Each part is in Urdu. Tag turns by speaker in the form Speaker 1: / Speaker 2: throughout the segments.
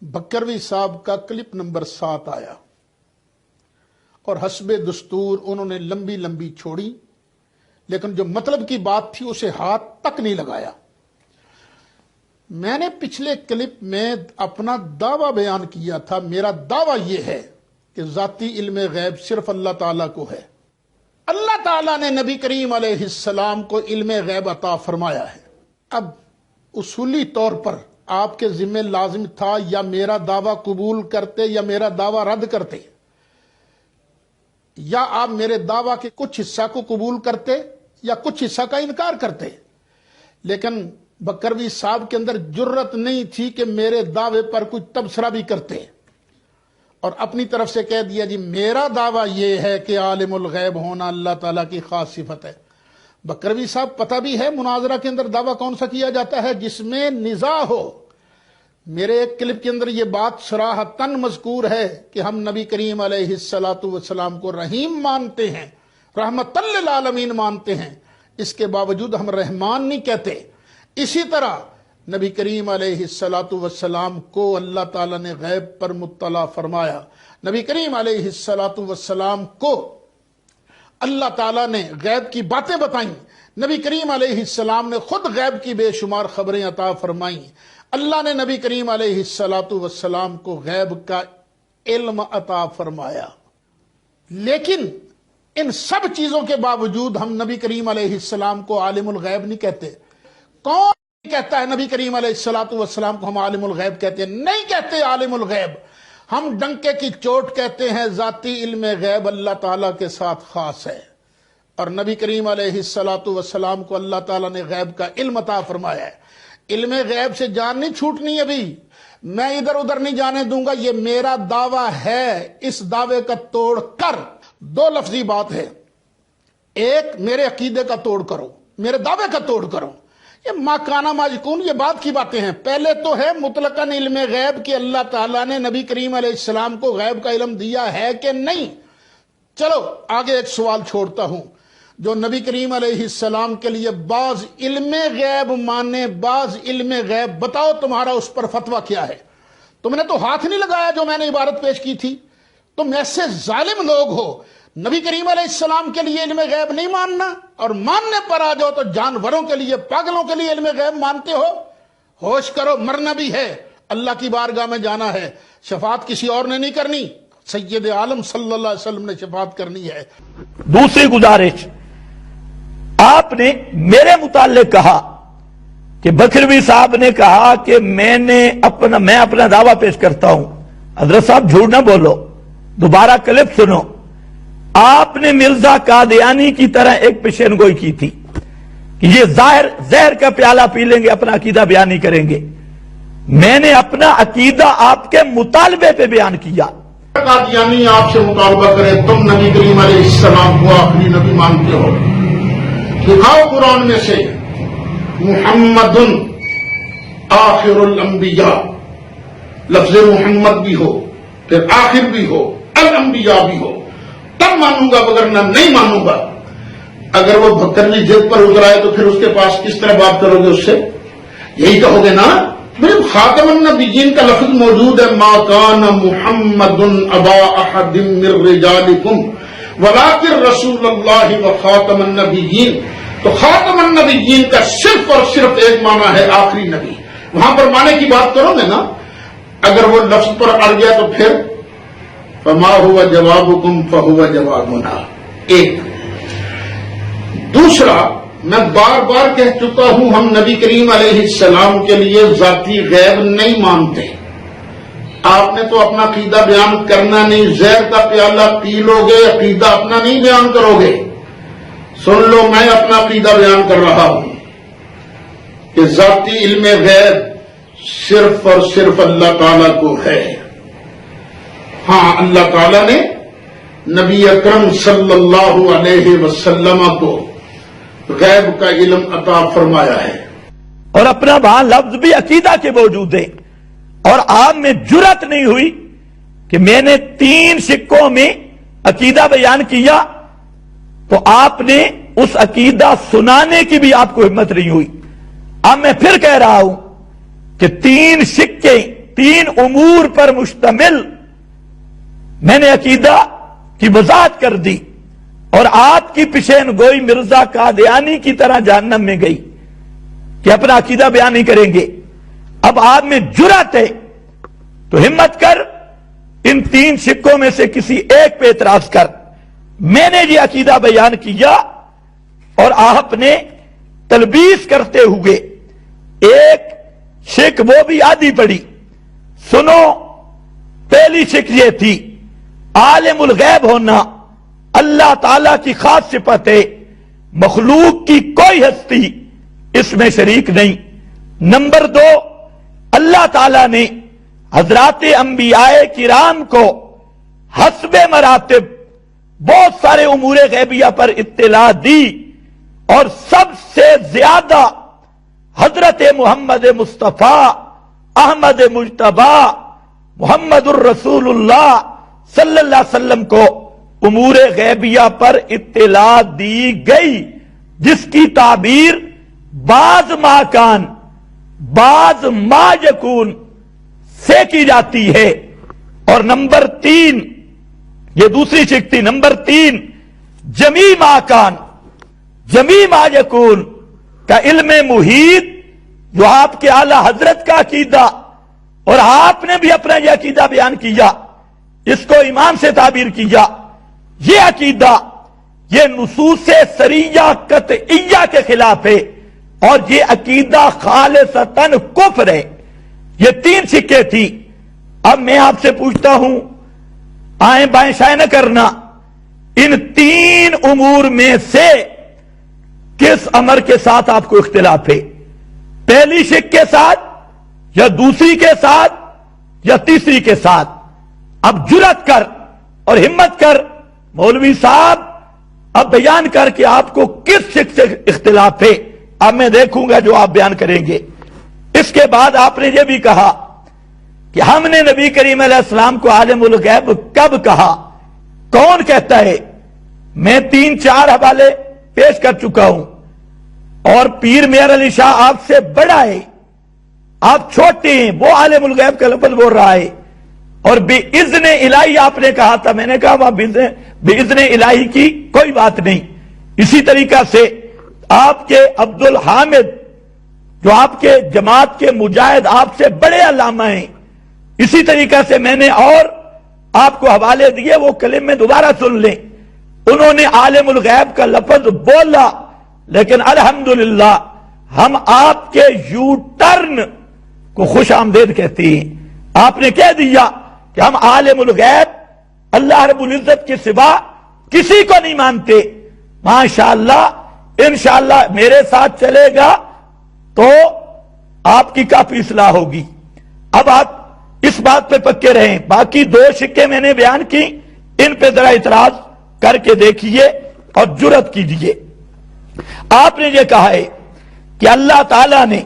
Speaker 1: بکروی صاحب کا کلپ نمبر 7 آیا اور حسب دستور انہوں نے لمبی لمبی چھوڑی، لیکن جو مطلب کی بات تھی اسے ہاتھ تک نہیں لگایا۔ میں نے پچھلے کلپ میں اپنا دعویٰ بیان کیا تھا، میرا دعویٰ یہ ہے کہ ذاتی علم غیب صرف اللہ تعالیٰ کو ہے۔ اللہ تعالیٰ نے نبی کریم علیہ السلام کو علم غیب عطا فرمایا ہے۔ اب اصولی طور پر آپ کے ذمہ لازم تھا یا میرا دعویٰ قبول کرتے یا میرا دعویٰ رد کرتے، یا آپ میرے دعویٰ کے کچھ حصہ کو قبول کرتے یا کچھ حصہ کا انکار کرتے۔ لیکن بکروی صاحب کے اندر جرت نہیں تھی کہ میرے دعوے پر کچھ تبصرہ بھی کرتے اور اپنی طرف سے کہہ دیا جی میرا دعویٰ یہ ہے کہ عالم الغیب ہونا اللہ تعالیٰ کی خاص صفت ہے۔ بکروی صاحب پتہ بھی ہے مناظرہ کے اندر دعویٰ کون سا کیا جاتا ہے؟ جس میں نزاع ہو۔ میرے ایک کلپ کے اندر یہ بات صراحتاً مذکور ہے کہ ہم نبی کریم علیہ السلام کو رحیم مانتے ہیں، رحمت للعالمین مانتے ہیں، اس کے باوجود ہم رحمان نہیں کہتے۔ اسی طرح نبی کریم علیہ السلام کو اللہ تعالیٰ نے غیب پر مطلع فرمایا۔ نبی کریم علیہ السلام کو اللہ تعالیٰ نے غیب کی باتیں بتائیں۔ نبی کریم علیہ السلام نے خود غیب کی بے شمار خبریں عطا فرمائیں۔ اللہ نے نبی کریم علیہ السلام کو غیب کا علم عطا فرمایا۔ لیکن ان سب چیزوں کے باوجود ہم نبی کریم علیہ السلام کو عالم الغیب نہیں کہتے۔ کون کہتا ہے نبی کریم علیہ السلام کو ہم عالم الغیب کہتے ہیں؟ نہیں کہتے عالم الغیب، ہم ڈنکے کی چوٹ کہتے ہیں ذاتی علم غیب اللہ تعالیٰ کے ساتھ خاص ہے، اور نبی کریم علیہ السلام کو اللہ تعالیٰ نے غیب کا علم عطا فرمایا ہے۔ علم غیب سے جان نہیں چھوٹنی، ابھی میں ادھر ادھر نہیں جانے دوں گا، یہ میرا دعویٰ ہے۔ اس دعوے کا توڑ کر دو لفظی بات ہے، ایک میرے عقیدے کا توڑ کرو، میرے دعوے کا توڑ کرو، یہ ما کانا ما یکون، یہ بات کی باتیں ہیں۔ پہلے تو ہے مطلقاً علم غیب کہ اللہ تعالیٰ نے نبی کریم علیہ السلام کو غیب کا علم دیا ہے کہ نہیں۔ چلو آگے ایک سوال چھوڑتا ہوں، جو نبی کریم علیہ السلام کے لیے بعض علم غیب مانے، بعض علم غیب، بتاؤ تمہارا اس پر فتویٰ کیا ہے؟ تم نے تو ہاتھ نہیں لگایا جو میں نے عبارت پیش کی تھی۔ تم ایسے ظالم لوگ ہو، نبی کریم علیہ السلام کے لیے علم غیب نہیں ماننا، اور ماننے پر آ جاؤ تو جانوروں کے لیے، پاگلوں کے لیے علم غیب مانتے ہو۔ ہوش کرو، مرنا بھی ہے، اللہ کی بارگاہ میں جانا ہے، شفاعت کسی اور نے نہیں کرنی، سید عالم صلی اللہ علیہ وسلم نے شفاعت کرنی ہے۔
Speaker 2: دوسری گزارش، آپ نے میرے متعلق کہا کہ بکروی صاحب نے کہا کہ میں اپنا دعویٰ پیش کرتا ہوں۔ حضرت صاحب جھوٹ نہ بولو، دوبارہ کلپ سنو۔ آپ نے مرزا قادیانی کی طرح ایک پیشین گوئی کی تھی کہ یہ زہر کا پیالہ پی لیں گے، اپنا عقیدہ بیان نہیں کریں گے۔ میں نے اپنا عقیدہ آپ کے مطالبے پہ بیان کیا۔
Speaker 1: قادیانی آپ سے مطالبہ کرے تم نبی کریم علیہ السلام کو آخری نبی مانتے ہو، دکھاؤ قرآن میں سے محمد آخر الانبیاء، لفظ محمد بھی ہو پھر آخر بھی ہو الانبیاء بھی ہو، تب مانوں گا، وگرنہ نہیں مانوں گا۔ اگر وہ بکروی ضد پر اتر آئے تو پھر اس کے پاس کس طرح بات کرو گے اس سے؟ یہی کہو گے نا، خاتم النبیین کا لفظ موجود ہے، ما کان محمد ابا احد من رجالکم ولکن رسول اللہ و خاتم النبیین۔ تو خاتم النبیین کا صرف اور صرف ایک معنی ہے آخری نبی، وہاں پر معنی کی بات کرو گے نا۔ اگر وہ لفظ پر اڑ گیا تو پھر فما ہوا جوابکم فہوا جوابنا۔ ایک دوسرا، میں بار بار کہہ چکا ہوں ہم نبی کریم علیہ السلام کے لیے ذاتی غیب نہیں مانتے۔ آپ نے تو اپنا عقیدہ بیان کرنا نہیں، زہر کا پیالہ پی لو گے، عقیدہ اپنا نہیں بیان کرو گے۔ سن لو، میں اپنا عقیدہ بیان کر رہا ہوں کہ ذاتی علم غیب صرف اور صرف اللہ تعالیٰ کو ہے۔ ہاں، اللہ تعالیٰ نے نبی اکرم صلی اللہ علیہ وسلم کو غیب کا علم عطا فرمایا ہے،
Speaker 2: اور اپنا وہاں لفظ بھی عقیدہ کے موجود ہے، اور آپ میں جرت نہیں ہوئی کہ میں نے 3 سکوں میں عقیدہ بیان کیا تو آپ نے اس عقیدہ سنانے کی بھی آپ کو ہمت نہیں ہوئی۔ اب میں پھر کہہ رہا ہوں کہ 3 سکے 3 امور پر مشتمل میں نے عقیدہ کی وضاحت کر دی، اور آپ کی پیشین گوئی مرزا قادیانی کی طرح جہنم میں گئی کہ اپنا عقیدہ بیان نہیں کریں گے۔ اب آپ میں جرأت ہے تو ہمت کر ان 3 شکوں میں سے کسی ایک پہ اعتراض کر۔ میں نے یہ عقیدہ بیان کیا اور آپ نے تلبیس کرتے ہوئے ایک شک وہ بھی آدھی پڑی۔ سنو، پہلی شک یہ تھی عالم الغیب ہونا اللہ تعالیٰ کی خاص صفت ہے، مخلوق کی کوئی ہستی اس میں شریک نہیں۔ نمبر 2، اللہ تعالیٰ نے حضرات انبیاء کرام کو حسب مراتب بہت سارے امور غیبیہ پر اطلاع دی، اور سب سے زیادہ حضرت محمد مصطفیٰ احمد مجتبی محمد الرسول اللہ صلی اللہ علیہ وسلم کو امور غیبیہ پر اطلاع دی گئی، جس کی تعبیر بعض ما کان بعض ما یکون سے کی جاتی ہے۔ اور نمبر 3، یہ دوسری شک تھی، نمبر 3، جمیع ما کان جمیع ما یکون کا علم محیط، جو آپ کے اعلی حضرت کا عقیدہ، اور آپ نے بھی اپنا یہ عقیدہ بیان کیا، اس کو ایمان سے تعبیر کیا۔ یہ عقیدہ یہ نصوص سریہ قطعیہ کے خلاف ہے، اور یہ عقیدہ خالصتاً کفر ہے۔ یہ 3 شکیں تھی۔ اب میں آپ سے پوچھتا ہوں، آئیں بائیں شائیں نہ کرنا، ان 3 امور میں سے کس امر کے ساتھ آپ کو اختلاف ہے؟ پہلی شک کے ساتھ، یا دوسری کے ساتھ، یا تیسری کے ساتھ؟ اب جرأت کر اور ہمت کر مولوی صاحب، اب بیان کر کے آپ کو کس شک سے اختلاف ہے۔ اب میں دیکھوں گا جو آپ بیان کریں گے۔ اس کے بعد آپ نے یہ بھی کہا کہ ہم نے نبی کریم علیہ السلام کو عالم الغیب کب کہا؟ کون کہتا ہے؟ میں 3-4 حوالے پیش کر چکا ہوں، اور پیر میاں علی شاہ آپ سے بڑا ہے، آپ چھوٹے ہیں، وہ عالم الغیب کا لفظ بول رہا ہے، اور بِإِذْنِ الہی آپ نے کہا تھا۔ میں نے کہا وہاں بِإِذْنِ الہی کی کوئی بات نہیں۔ اسی طریقہ سے آپ کے عبد الحامد، جو آپ کے جماعت کے مجاہد، آپ سے بڑے علامہ ہیں۔ اسی طریقہ سے میں نے اور آپ کو حوالے دیے، وہ کلم میں دوبارہ سن لیں۔ انہوں نے عالم الغیب کا لفظ بولا، لیکن الحمدللہ ہم آپ کے یو ٹرن کو خوش آمدید کہتے ہیں۔ آپ نے کہہ دیا کہ ہم عالم الغیب اللہ رب العزت کے سوا کسی کو نہیں مانتے۔ ماشاءاللہ، انشاءاللہ میرے ساتھ چلے گا تو آپ کی کافی اصلاح ہوگی۔ اب آپ اس بات پہ پکے رہیں۔ باقی 2 شکیں میں نے بیان کی، ان پہ ذرا اعتراض کر کے دیکھیے اور جرأت کیجیے۔ آپ نے یہ کہا ہے کہ اللہ تعالیٰ نے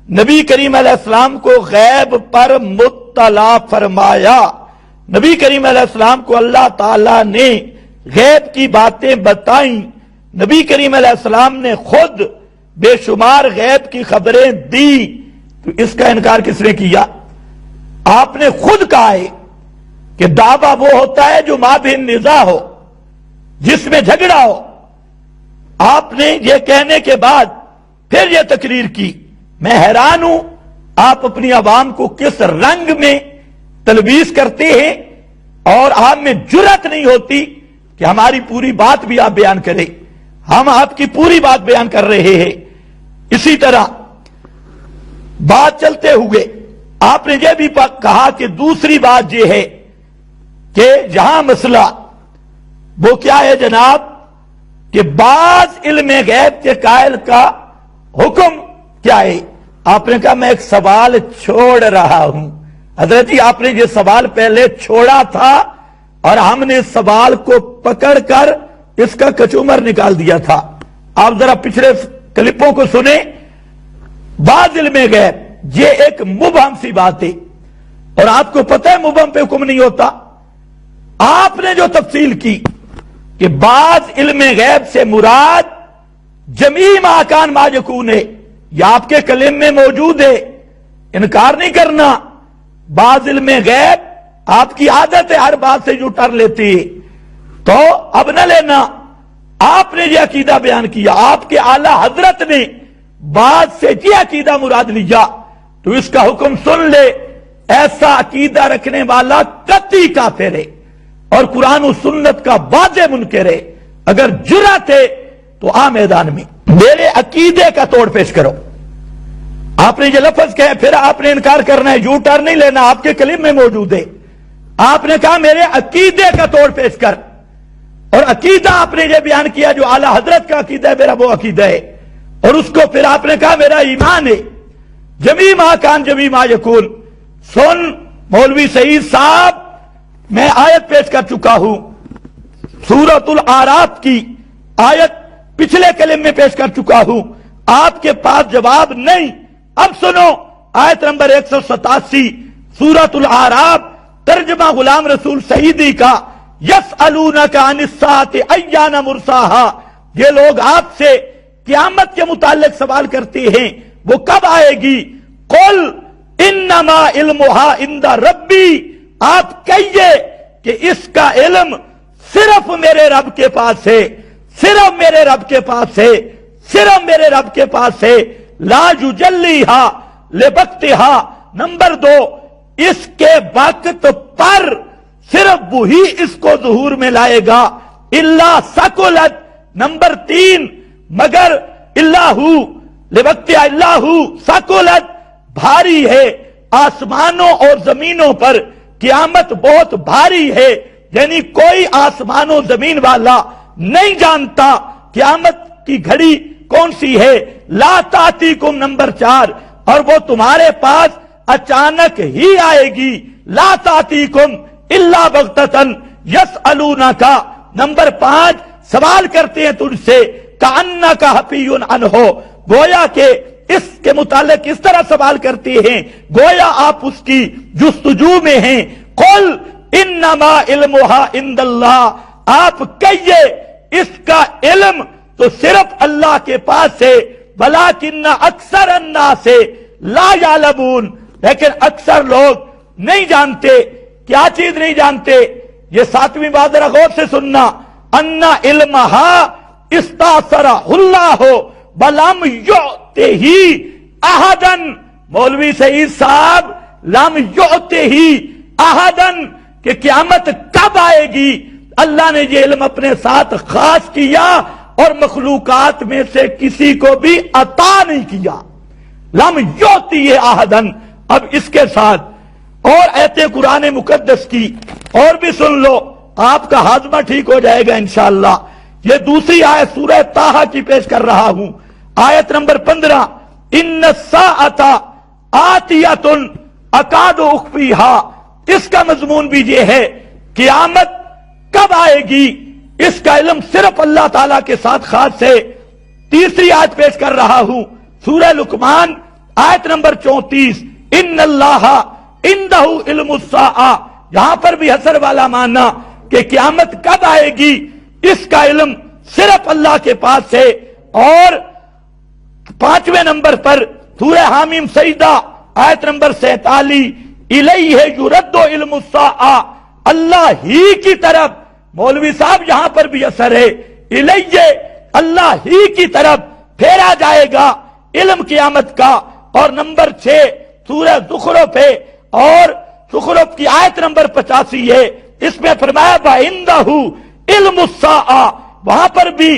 Speaker 2: نبی کریم علیہ السلام کو غیب پر مطلع فرمایا۔ نبی کریم علیہ السلام کو اللہ تعالیٰ نے غیب کی باتیں بتائیں۔ نبی کریم علیہ السلام نے خود بے شمار غیب کی خبریں دی، تو اس کا انکار کس نے کیا؟ آپ نے خود کہا ہے کہ دعویٰ وہ ہوتا ہے جو مابین نزاع ہو، جس میں جھگڑا ہو۔ آپ نے یہ کہنے کے بعد پھر یہ تقریر کی۔ میں حیران ہوں آپ اپنی عوام کو کس رنگ میں تلبیس کرتے ہیں، اور آپ میں جرأت نہیں ہوتی کہ ہماری پوری بات بھی آپ بیان کریں۔ ہم آپ کی پوری بات بیان کر رہے ہیں۔ اسی طرح بات چلتے ہوئے آپ نے یہ بھی کہا کہ دوسری بات یہ ہے کہ یہاں مسئلہ وہ کیا ہے جناب، کہ بعض علم غیب کے قائل کا حکم کیا ہے؟ آپ نے کہا میں ایک سوال چھوڑ رہا ہوں۔ حضرت جی، آپ نے یہ سوال پہلے چھوڑا تھا، اور ہم نے سوال کو پکڑ کر اس کا کچومر نکال دیا تھا۔ آپ ذرا پچھلے کلپوں کو سنیں۔ بعض علم غیب یہ ایک مبہم سی بات ہے، اور آپ کو پتہ ہے مبہم پہ حکم نہیں ہوتا۔ آپ نے جو تفصیل کی کہ بعض علم غیب سے مراد جمیع ما کان ما یکون ہے، یہ آپ کے کلم میں موجود ہے، انکار نہیں کرنا۔ بعض علم غیب آپ کی عادت ہے ہر بات سے یو ٹرن لیتی ہے، تو اب نہ لینا۔ آپ نے یہ عقیدہ بیان کیا، آپ کے اعلی حضرت نے بات سے یہ عقیدہ مراد لیا، تو اس کا حکم سن لے، ایسا عقیدہ رکھنے والا قطعی کافر ہے اور قرآن و سنت کا واضح منکر ہے۔ اگر جرأت ہے تو آ میدان میں میرے عقیدے کا توڑ پیش کرو۔ آپ نے یہ لفظ کہا، پھر آپ نے انکار کرنا ہے، یو ٹرن نہیں لینا، آپ کے کلیم میں موجود ہے۔ آپ نے کہا میرے عقیدے کا توڑ پیش کر، اور عقیدہ آپ نے یہ بیان کیا جو اعلی حضرت کا عقیدہ ہے، میرا وہ عقیدہ ہے، اور اس کو پھر آپ نے کہا میرا ایمان ہے۔ جمی ما کان جمی ما یکون۔ سن مولوی سعید صاحب، میں آیت پیش کر چکا ہوں، سورۃ الاعراف کی آیت پچھلے کلم میں پیش کر چکا ہوں، آپ کے پاس جواب نہیں۔ اب سنو آیت نمبر 187 سورۃ الاعراف، ترجمہ غلام رسول سعیدی کا، یسألونک عن الساعۃ ایان مرساہا۔ یہ لوگ آپ سے قیامت کے متعلق سوال کرتے ہیں، وہ کب آئے گی؟ قل انما علمھا عند ربی، آپ کہیے کہ اس کا علم صرف میرے رب کے پاس ہے، صرف میرے رب کے پاس ہے، صرف میرے رب کے پاس ہے۔ لا یجلیھا لوقتھا، نمبر 2، اس کے وقت پر صرف وہی اس کو ظہور میں لائے گا۔ الا ثقلت، نمبر 3، مگر اللہ لوقتھا اللہ ثقلت، بھاری ہے، آسمانوں اور زمینوں پر قیامت بہت بھاری ہے، یعنی کوئی آسمان و زمین والا نہیں جانتا قیامت کی گھڑی کون سی ہے۔ لا تاتیکم، نمبر 4، اور وہ تمہارے پاس اچانک ہی آئے گی۔ لا تاتیکم الا بغتۃ یسألونک، نمبر 5، سوال کرتے ہیں تجھ سے، کأنک حفی عنہ، گویا کہ اس کے متعلق اس طرح سوال کرتے ہیں گویا آپ اس کی جستجو میں ہیں۔ قل انما علمھا عند اللہ، آپ کہیے اس کا علم تو صرف اللہ کے پاس ہے، ولکن اکثر الناس لا یعلمون، لیکن اکثر لوگ نہیں جانتے۔ کیا چیز نہیں جانتے؟ یہ 7ویں بات ذرا غور سے سننا، ان علمھا استاثرہ اللہ ولم یؤتہ احدا، مولوی سعید صاحب، لم یؤتہ احدا، کہ قیامت کب آئے گی اللہ نے یہ علم اپنے ساتھ خاص کیا اور مخلوقات میں سے کسی کو بھی عطا نہیں کیا۔ لم یؤتی احدا۔ اب اس کے ساتھ اور ایت قرآن مقدس کی اور بھی سن لو، آپ کا ہاضمہ ٹھیک ہو جائے گا انشاءاللہ۔ یہ دوسری آیت سورہ طٰہٰ کی پیش کر رہا ہوں، آیت نمبر 15، ان الساعۃ آتیۃ اکاد اخفیھا۔ اس کا مضمون بھی یہ ہے قیامت کب آئے گی، اس کا علم صرف اللہ تعالیٰ کے ساتھ خاص ہے۔ تیسری آیت پیش کر رہا ہوں، سورہ لقمان، آیت نمبر 34، ان اللہ عندہ علم الساعہ۔ یہاں پر بھی حسر والا معنی کہ قیامت کب آئے گی اس کا علم صرف اللہ کے پاس ہے۔ اور 5ویں نمبر پر سورہ حامیم سجدہ، آیت نمبر 47، الیہ یرد علم الساعہ، اللہ ہی کی طرف، مولوی صاحب یہاں پر بھی اثر ہے، الیہ، اللہ ہی کی طرف پھیرا جائے گا علم قیامت کا۔ اور نمبر 6 سورہ زخرف ہے، اور زخرف کی آیت نمبر 85 ہے، اس میں فرمایا وَعِندَهُ علم الساعہ، وہاں پر بھی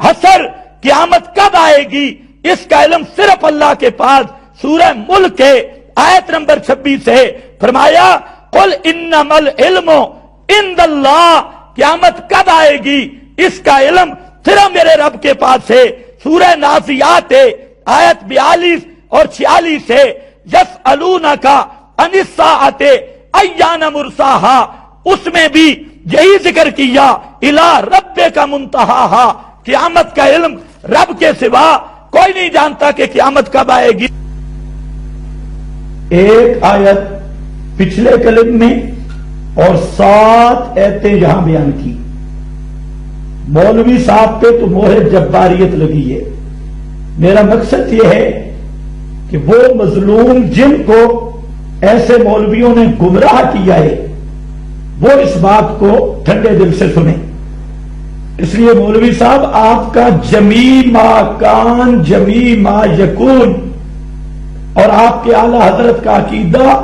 Speaker 2: حسر قیامت کب آئے گی اس کا علم صرف اللہ کے پاس۔ سورہ ملک ہے، آیت نمبر 26 ہے، فرمایا قل انما العلم عند اللہ، قیامت کب آئے گی اس کا علم صرف میرے رب کے پاس ہے۔ سورہ نازعات ہے، آیت 42 اور 46 ہے، یسألونک عن الساعۃ ایان مرساہا، اس میں بھی یہی ذکر کیا، الی ربک منتہاہا، قیامت کا علم رب کے سوا کوئی نہیں جانتا کہ قیامت کب آئے گی۔
Speaker 3: ایک آیت پچھلے کلم میں اور 7 ایتیں یہاں بیان کی۔ مولوی صاحب پہ تو مہر جباریت لگی ہے۔ میرا مقصد یہ ہے کہ وہ مظلوم جن کو
Speaker 2: ایسے مولویوں نے گمراہ کیا ہے، وہ اس بات کو ٹھنڈے دل سے سنیں۔ اس لیے مولوی صاحب آپ کا جمی ما کان جمی ما یکون اور آپ کے اعلی حضرت کا عقیدہ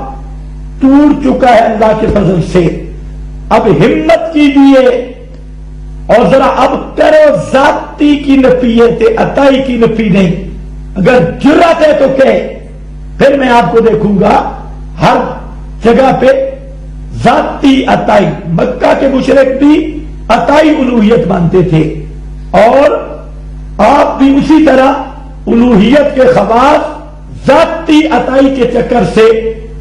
Speaker 2: ٹوٹ چکا ہے اللہ کے فضل سے۔ اب ہمت کیجیے اور ذرا اب کرو ذاتی کی نفی ہے، عطائی کی نفی نہیں۔ اگر جرات ہے تو کہ پھر میں آپ کو دیکھوں گا ہر جگہ پہ ذاتی عطائی۔ مکہ کے مشرک بھی عطائی الوہیت مانتے تھے اور آپ بھی اسی طرح الوہیت کے خواص ذاتی عطائی کے چکر سے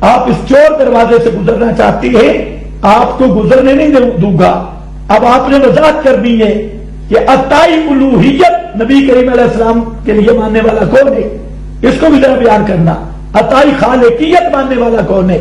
Speaker 2: آپ اس چور دروازے سے گزرنا چاہتی ہیں، آپ کو گزرنے نہیں دوں گا۔ اب آپ نے وضاحت کر دی ہے کہ عطائی الوہیت نبی کریم علیہ السلام کے لیے ماننے والا کون ہے، اس کو بھی ذرا بیان کرنا۔ عطائی خالقیت ماننے والا کون ہے؟